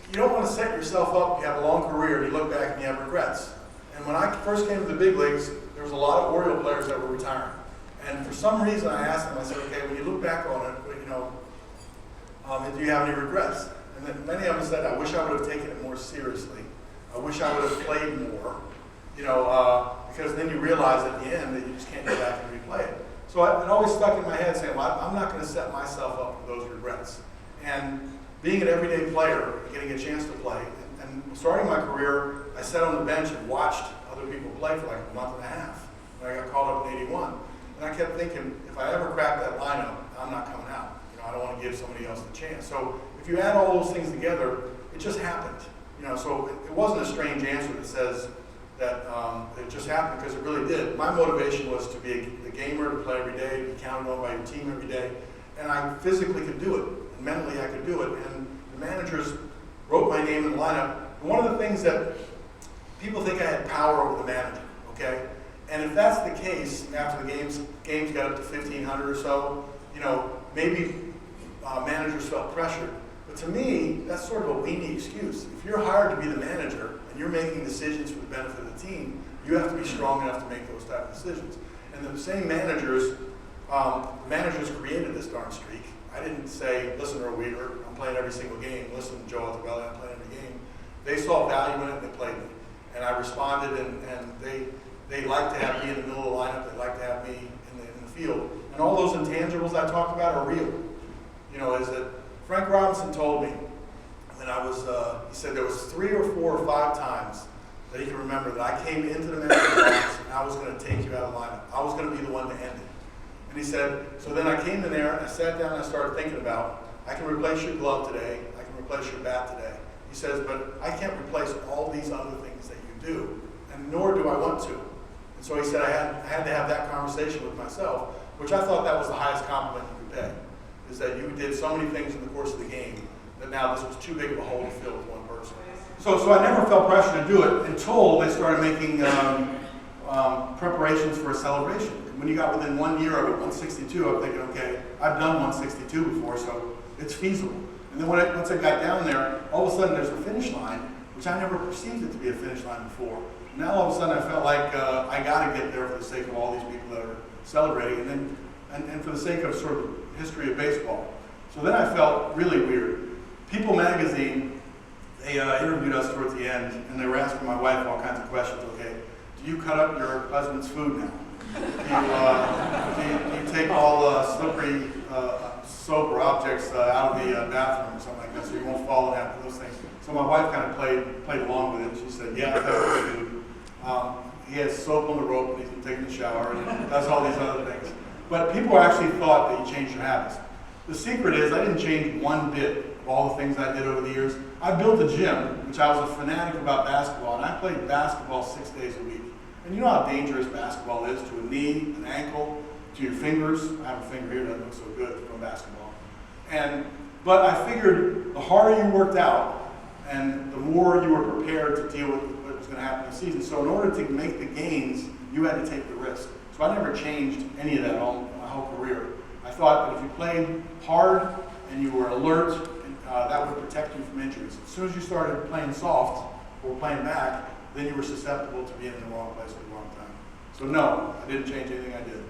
you don't want to set yourself up, you have a long career, and you look back and you have regrets. And when I first came to the big leagues, there was a lot of Oriole players that were retiring. And for some reason, I asked them, I said, okay, when you look back on it, you know, do you have any regrets? And then many of them said, I wish I would have taken it more seriously. I wish I would have played more, you know, because then you realize at the end that you just can't go back and replay it. So it always stuck in my head saying, well, I'm not going to set myself up for those regrets. And being an everyday player, getting a chance to play, and starting my career, I sat on the bench and watched other people play for like a month and a half. And I got called up in '81. And I kept thinking, if I ever crack that lineup, I'm not coming out. You know, I don't want to give somebody else the chance. So if you add all those things together, it just happened. You know, so it wasn't a strange answer that says that it just happened, because it really did. My motivation was to be a gamer, to play every day, to be counted on by your team every day. And I physically could do it. And mentally I could do it. And the managers wrote my name in the lineup. And one of the things that people think I had power over the manager, okay? And if that's the case, after the games got up to 1,500 or so, you know, maybe managers felt pressured. But to me, that's sort of a weenie excuse. If you're hired to be the manager and you're making decisions for the benefit of the team, you have to be strong enough to make those type of decisions. And the same managers, created this darn streak. I didn't say, listen, Earl Weaver, I'm playing every single game. Listen, Joe Altobelli, I'm playing every game. They saw value in it and they played me. And I responded, and they like to have me in the middle of the lineup. They like to have me in the field. And all those intangibles I talked about are real. You know, is that Frank Robinson told me when I was, he said there was 3 or 4 or 5 times that he could remember that I came into the manager's office and I was going to take you out of the lineup. I was going to be the one to end it. And he said, so then I came in there and I sat down and I started thinking about, I can replace your glove today, I can replace your bat today. He says, but I can't replace all these other things that you do, and nor do I want to. And so he said I had to have that conversation with myself, which I thought that was the highest compliment you could pay, is that you did so many things in the course of the game that now this was too big of a hole to fill with one person. So I never felt pressure to do it until they started making preparations for a celebration. When you got within 1 year of it, 162, I'm thinking, okay, I've done 162 before, so it's feasible. And then once I got down there, all of a sudden there's a finish line, which I never perceived it to be a finish line before. Now all of a sudden I felt like I got to get there for the sake of all these people that are celebrating, and for the sake of sort of history of baseball. So then I felt really weird. People magazine, they interviewed us towards the end, and they were asking my wife all kinds of questions. Okay, do you cut up your husband's food now? Do you take all slippery soap or objects out of the bathroom or something like that, so you won't fall in after those things? So my wife kind of played along with it. She said, yeah, that's good. He has soap on the rope and he's been taking a shower and does all these other things. But people actually thought that you changed your habits. The secret is I didn't change one bit of all the things I did over the years. I built a gym, which I was a fanatic about basketball, and I played basketball 6 days a week. And you know how dangerous basketball is to a knee, an ankle, to your fingers. I have a finger here that looks so good from basketball. But I figured the harder you worked out and the more you were prepared to deal with what was going to happen in the season. So in order to make the gains, you had to take the risk. So I never changed any of that all my whole career. I thought that if you played hard and you were alert, that would protect you from injuries. As soon as you started playing soft or playing back, then you were susceptible to being in the wrong place at the wrong time. So no, I didn't change anything I did.